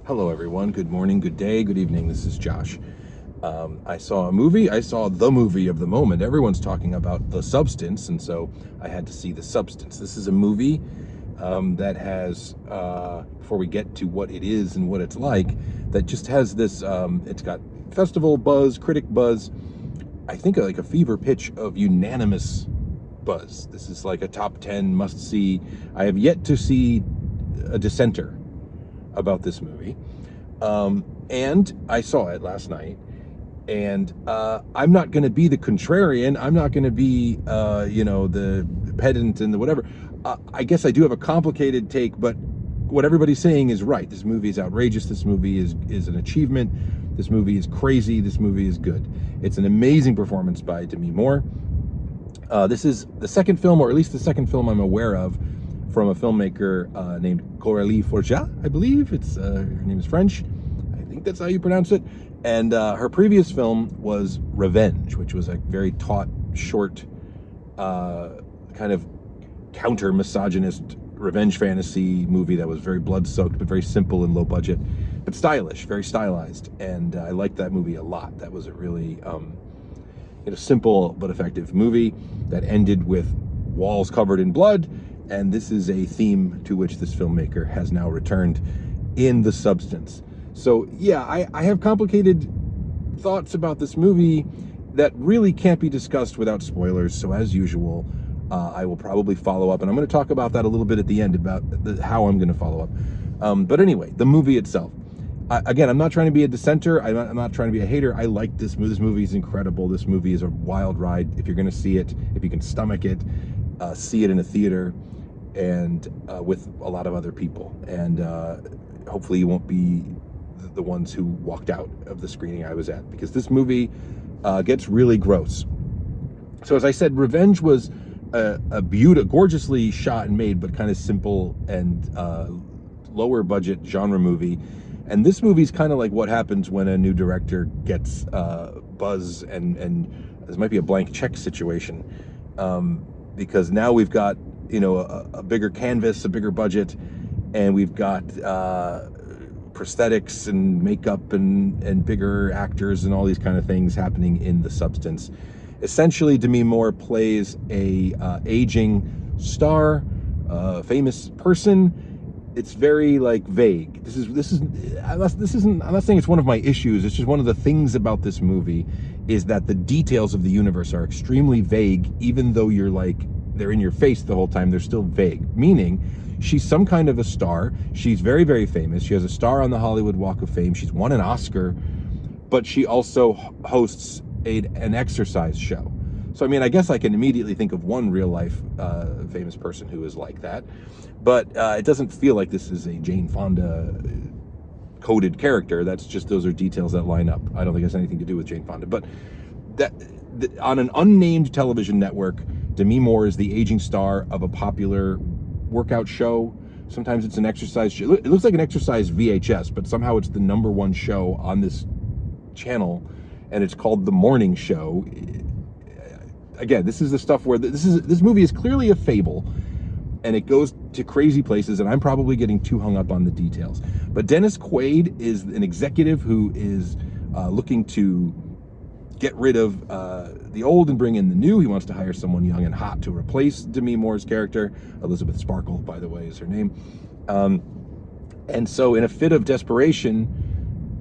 Hello, everyone. Good morning, good day, good evening. This is Josh. I saw a movie. I saw the movie of the moment. Everyone's talking about The Substance, and so I had to see The Substance. This is a movie that has, before we get to what it is and what it's like, that just has this, it's got festival buzz, critic buzz, I think like a fever pitch of unanimous buzz. This is like a top 10 must see. I have yet to see a dissenter about this movie. And I saw it last night. And I'm not going to be the contrarian. I'm not going to be, the pedant and the whatever. I guess I do have a complicated take, but what everybody's saying is right. This movie is outrageous. This movie is an achievement. This movie is crazy. This movie is good. It's an amazing performance by Demi Moore. This is the second film, or at least the second film I'm aware of, from a filmmaker named Coralie Forget, I believe. It's her name is French. I think that's how you pronounce it. And her previous film was Revenge, which was a very taut, short, kind of counter-misogynist revenge fantasy movie that was very blood-soaked, but very simple and low budget, but stylish, very stylized. And I liked that movie a lot. That was a really simple but effective movie that ended with walls covered in blood. And this is a theme to which this filmmaker has now returned in The Substance. So yeah, I have complicated thoughts about this movie that really can't be discussed without spoilers. So as usual, I will probably follow up, and I'm going to talk about that a little bit at the end about how I'm going to follow up. But anyway, the movie itself. Again, I'm not trying to be a dissenter. I'm not trying to be a hater. I like this movie. This movie is incredible. This movie is a wild ride. If you're going to see it, if you can stomach it, see it in a theater and with a lot of other people. And hopefully you won't be the ones who walked out of the screening I was at, because this movie gets really gross. So as I said, Revenge was a gorgeously shot and made, but kind of simple and lower budget genre movie. And this movie's kind of like what happens when a new director gets buzz, and this might be a blank check situation, because now we've got a bigger canvas, a bigger budget, and we've got prosthetics and makeup and bigger actors and all these kind of things happening in The Substance. Essentially, Demi Moore plays a aging star, famous person. It's very vague. I'm not saying it's one of my issues. It's just one of the things about this movie is that the details of the universe are extremely vague, even though they're in your face the whole time. They're still vague, meaning she's some kind of a star. She's very, very famous. She has a star on the Hollywood Walk of Fame. She's won an Oscar, but she also hosts an exercise show. So, I guess I can immediately think of one real life famous person who is like that, but it doesn't feel like this is a Jane Fonda coded character. Those are details that line up. I don't think it has anything to do with Jane Fonda, but on an unnamed television network, Demi Moore is the aging star of a popular workout show. Sometimes it's an exercise show. It looks like an exercise VHS, but somehow it's the number one show on this channel, and it's called The Morning Show. Again, this is the stuff where this movie is clearly a fable, and it goes to crazy places, and I'm probably getting too hung up on the details. But Dennis Quaid is an executive who is looking to get rid of the old and bring in the new. He wants to hire someone young and hot to replace Demi Moore's character. Elizabeth Sparkle, by the way, is her name. And so in a fit of desperation,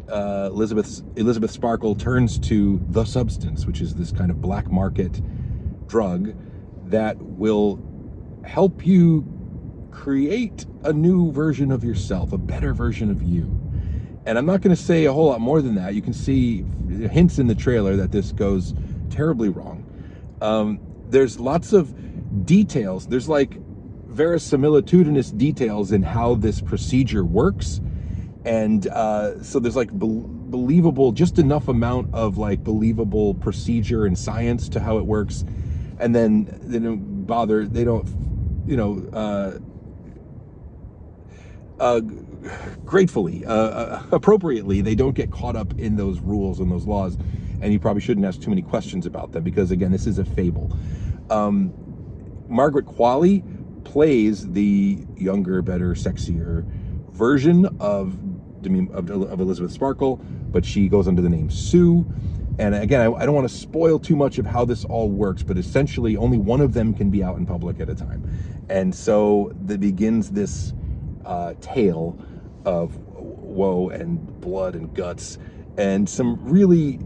Elizabeth Sparkle turns to The Substance, which is this kind of black market drug that will help you create a new version of yourself, a better version of you. And I'm not going to say a whole lot more than that. You can see hints in the trailer that this goes terribly wrong. There's lots of details. There's verisimilitudinous details in how this procedure works. And so there's believable, just enough amount of believable procedure and science to how it works. And then they don't bother, gratefully, appropriately, they don't get caught up in those rules and those laws. And you probably shouldn't ask too many questions about them, because again, this is a fable. Margaret Qualley plays the younger, better, sexier version of of Elizabeth Sparkle, but she goes under the name Sue. And again, I don't want to spoil too much of how this all works, but essentially only one of them can be out in public at a time. And so that begins this tale of woe and blood and guts, and some really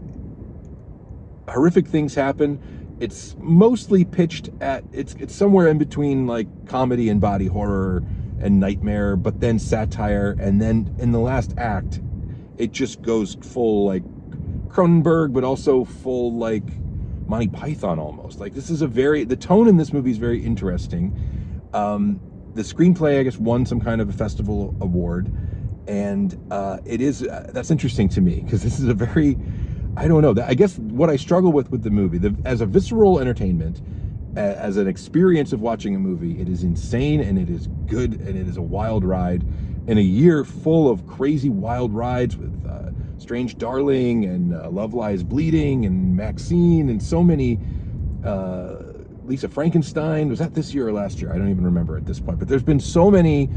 horrific things happen. It's mostly pitched at, it's somewhere in between like comedy and body horror and nightmare, but then satire, and then in the last act, it just goes full like Cronenberg, but also full like Monty Python almost. Like this is the tone in this movie is very interesting. The screenplay, I guess, won some kind of a festival award, and it is that's interesting to me because this is a very, I don't know, I guess what I struggle with the movie, as a visceral entertainment, as an experience of watching a movie, it is insane and it is good and it is a wild ride in a year full of crazy wild rides with Strange Darling and Love Lies Bleeding and Maxine and so many, Lisa Frankenstein. Was that this year or last year? I don't even remember at this point, but there's been so many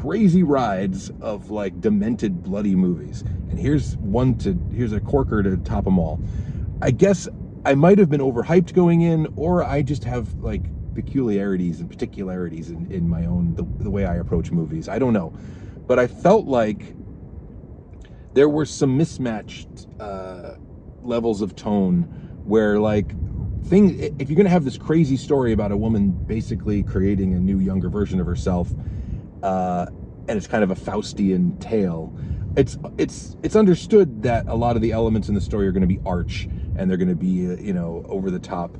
crazy rides of like demented bloody movies, and here's a corker to top them all. I guess I might have been overhyped going in, or I just have like peculiarities and particularities in my own the way I approach movies. I don't know, but I felt like there were some mismatched levels of tone where like if you're gonna have this crazy story about a woman basically creating a new younger version of herself, and it's kind of a Faustian tale, it's understood that a lot of the elements in the story are going to be arch and they're going to be over the top,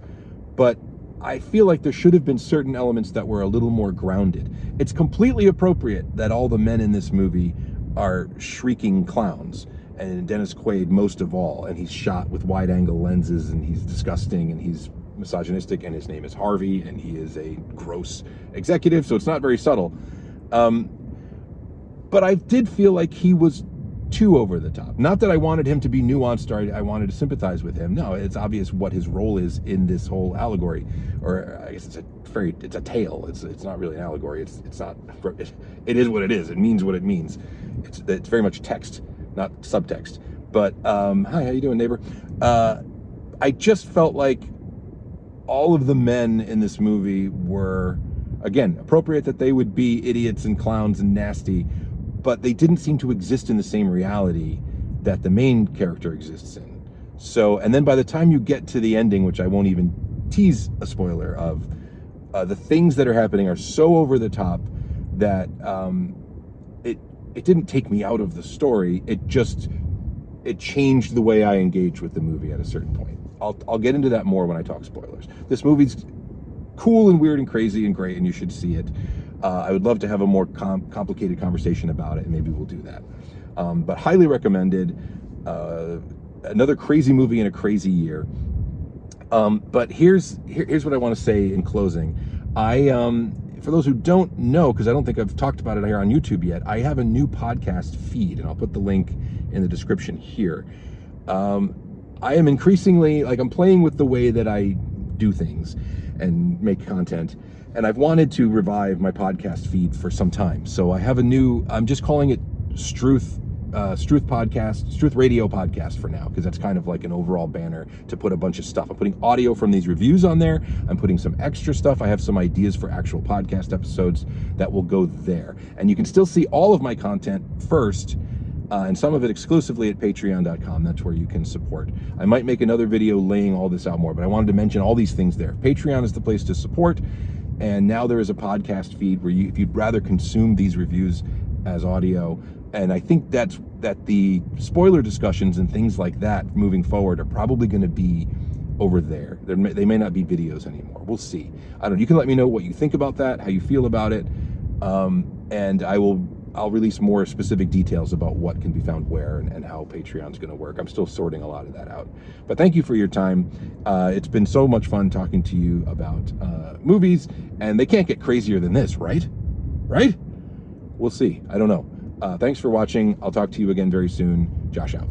but I feel like there should have been certain elements that were a little more grounded. It's completely appropriate that all the men in this movie are shrieking clowns, and Dennis Quaid most of all, and he's shot with wide-angle lenses, and he's disgusting, and he's misogynistic, and his name is Harvey, and he is a gross executive, so it's not very subtle. But I did feel like he was too over the top. Not that I wanted him to be nuanced or I wanted to sympathize with him. No, it's obvious what his role is in this whole allegory, or I guess it's a tale. It's not really an allegory. It is what it is. It means what it means. It's very much text, not subtext. But hi, how you doing, neighbor? I just felt like all of the men in this movie were, again, appropriate that they would be idiots and clowns and nasty, but they didn't seem to exist in the same reality that the main character exists in. So, and then by the time you get to the ending, which I won't even tease a spoiler of, the things that are happening are so over the top that it didn't take me out of the story. It changed the way I engage with the movie at a certain point. I'll get into that more when I talk spoilers. This movie's cool and weird and crazy and great, and you should see it. I would love to have a more complicated conversation about it, and maybe we'll do that. But highly recommended. Another crazy movie in a crazy year. But here's what I want to say in closing. For those who don't know, because I don't think I've talked about it here on YouTube yet, I have a new podcast feed, and I'll put the link in the description here. I am increasingly, I'm playing with the way that I do things and make content, and I've wanted to revive my podcast feed for some time. So I have I'm just calling it Struth Radio Podcast for now, because that's kind of like an overall banner to put a bunch of stuff. I'm putting audio from these reviews on there. I'm putting some extra stuff. I have some ideas for actual podcast episodes that will go there. And you can still see all of my content first, and some of it exclusively at patreon.com. That's where you can support. I might make another video laying all this out more, but I wanted to mention all these things there. Patreon is the place to support, and now there is a podcast feed where if you'd rather consume these reviews as audio, and I think that the spoiler discussions and things like that moving forward are probably going to be over there. They may not be videos anymore. We'll see. I don't know. You can let me know what you think about that, how you feel about it, and I'll release more specific details about what can be found where and how Patreon's going to work. I'm still sorting a lot of that out. But thank you for your time. It's been so much fun talking to you about movies, and they can't get crazier than this, right? Right? We'll see. I don't know. Thanks for watching. I'll talk to you again very soon. Josh out.